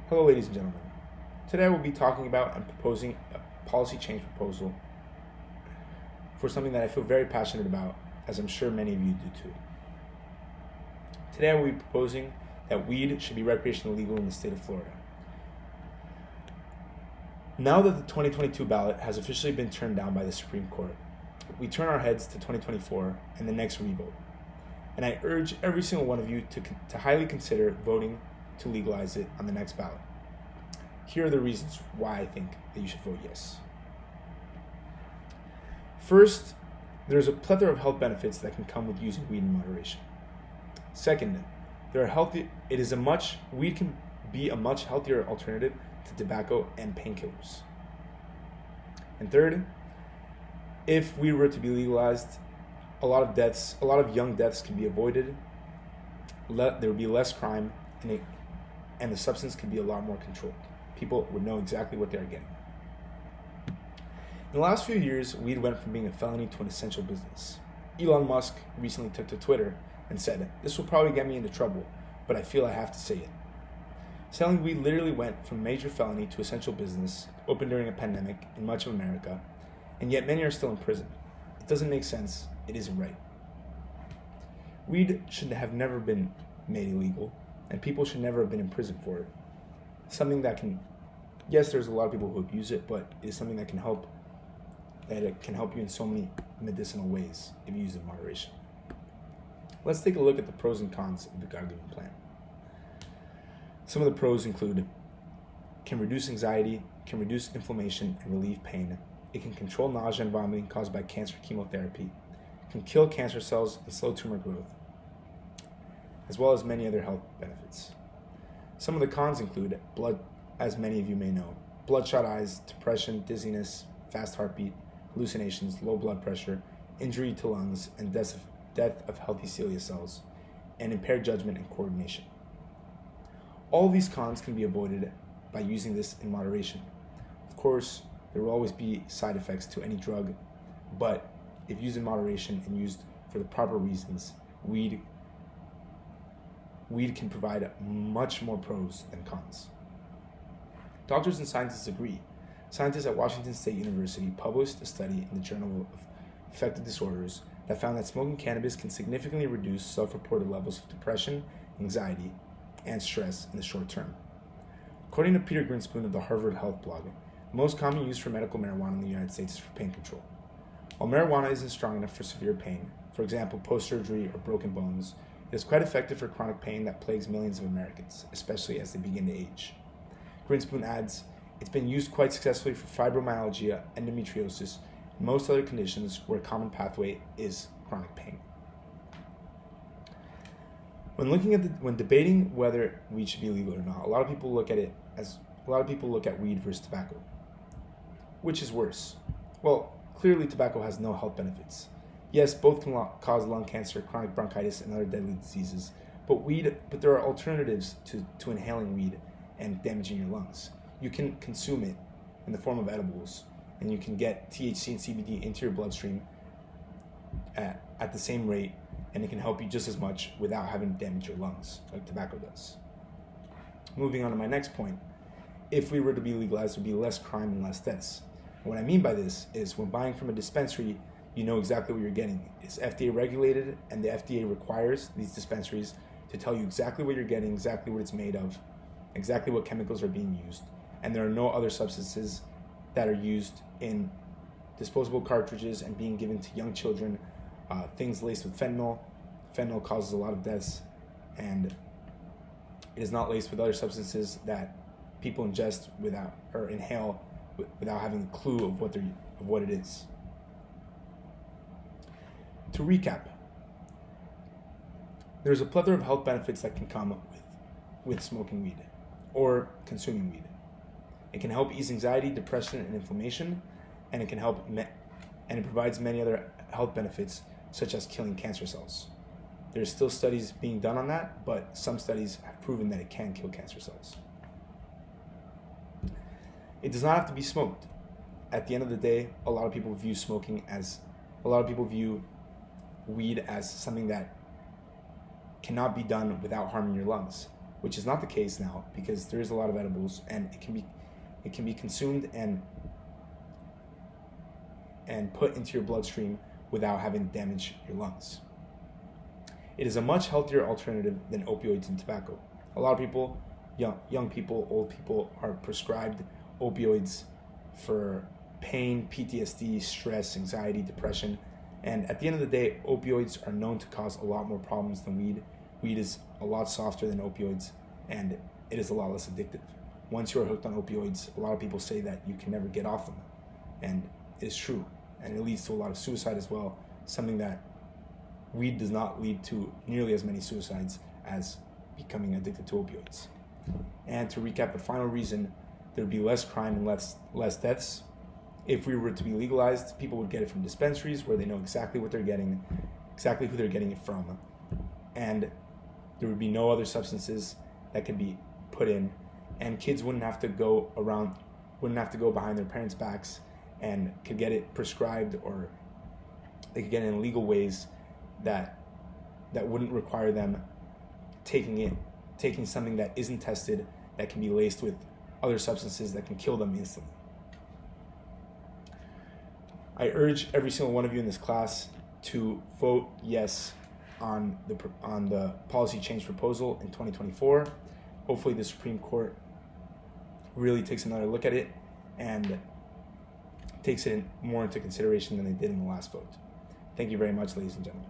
Hello, ladies and gentlemen. Today I will be talking about and proposing a policy change proposal for something that I feel very passionate about, as I'm sure many of you do too. Today I will be proposing that weed should be recreationally legal in the state of Florida. Now that the 2022 ballot has officially been turned down by the Supreme Court, we turn our heads to 2024 and the next revote. And I urge every single one of you to highly consider voting to legalize it on the next ballot. Here are the reasons why I think that you should vote yes. First, there's a plethora of health benefits that can come with using weed in moderation. Second, weed can be a much healthier alternative to tobacco and painkillers. And third, if weed were to be legalized, a lot of young deaths can be avoided. There would be less crime, and the substance could be a lot more controlled. People would know exactly what they're getting. In the last few years, weed went from being a felony to an essential business. Elon Musk recently took to Twitter and said, "This will probably get me into trouble, but I feel I have to say it." Selling weed literally went from major felony to essential business, open during a pandemic in much of America, and yet many are still in prison. It doesn't make sense. It isn't right. Weed should have never been made illegal, and people should never have been in prison for it. Yes, there's a lot of people who abuse it, but it's something that it can help you in so many medicinal ways if you use it in moderation. Let's take a look at the pros and cons of the Gargano plan. Some of the pros include: can reduce anxiety, can reduce inflammation and relieve pain. It can control nausea and vomiting caused by cancer chemotherapy, can kill cancer cells and slow tumor growth, as well as many other health benefits. Some of the cons include as many of you may know, bloodshot eyes, depression, dizziness, fast heartbeat, hallucinations, low blood pressure, injury to lungs, and death of healthy cilia cells, and impaired judgment and coordination. All of these cons can be avoided by using this in moderation. Of course, there will always be side effects to any drug, but if used in moderation and used for the proper reasons, weed can provide much more pros than cons. Doctors and scientists agree. Scientists at Washington State University published a study in the Journal of Affective Disorders that found that smoking cannabis can significantly reduce self-reported levels of depression, anxiety, and stress in the short term. According to Peter Grinspoon of the Harvard Health blog, the most common use for medical marijuana in the United States is for pain control. While marijuana isn't strong enough for severe pain, for example, post-surgery or broken bones, it is quite effective for chronic pain that plagues millions of Americans, especially as they begin to age. Grinspoon adds, it's been used quite successfully for fibromyalgia, endometriosis, and most other conditions where a common pathway is chronic pain. When debating whether weed should be legal or not, a lot of people look at weed versus tobacco. Which is worse? Well, clearly tobacco has no health benefits. Yes, both can cause lung cancer, chronic bronchitis, and other deadly diseases, but there are alternatives to inhaling weed and damaging your lungs. You can consume it in the form of edibles, and you can get THC and CBD into your bloodstream at the same rate, and it can help you just as much without having to damage your lungs like tobacco does. Moving on to my next point, if we were to be legalized, there would be less crime and less deaths. And what I mean by this is when buying from a dispensary, you know exactly what you're getting. It's FDA regulated, and the FDA requires these dispensaries to tell you exactly what you're getting, exactly what it's made of, exactly what chemicals are being used, and there are no other substances that are used in disposable cartridges and being given to young children, things laced with fentanyl. Fentanyl causes a lot of deaths, and it is not laced with other substances that people ingest or inhale without having a clue of what it is. To recap, there's a plethora of health benefits that can come with smoking weed or consuming weed. It can help ease anxiety, depression, and inflammation, and it provides many other health benefits, such as killing cancer cells. There's still studies being done on that, but some studies have proven that it can kill cancer cells. It does not have to be smoked. At the end of the day, a lot of people view weed as something that cannot be done without harming your lungs. which is not the case now because there is a lot of edibles and it can be consumed and put into your bloodstream without having to damage your lungs. It is a much healthier alternative than opioids and tobacco. A lot of people, young people, old people, are prescribed opioids for pain, PTSD, stress, anxiety, depression. And at the end of the day, opioids are known to cause a lot more problems than weed. Weed is a lot softer than opioids, and it is a lot less addictive. Once you are hooked on opioids, a lot of people say that you can never get off them. And it's true. And it leads to a lot of suicide as well, something that weed does not lead to nearly as many suicides as becoming addicted to opioids. And to recap, the final reason there would be less crime and less deaths. If we were to be legalized, people would get it from dispensaries where they know exactly what they're getting, exactly who they're getting it from. And there would be no other substances that could be put in. And kids wouldn't have to go behind their parents' backs and could get it prescribed, or they could get it in legal ways that wouldn't require them taking something that isn't tested, that can be laced with other substances that can kill them instantly. I urge every single one of you in this class to vote yes on the policy change proposal in 2024. Hopefully the Supreme Court really takes another look at it and takes it more into consideration than they did in the last vote. Thank you very much, ladies and gentlemen.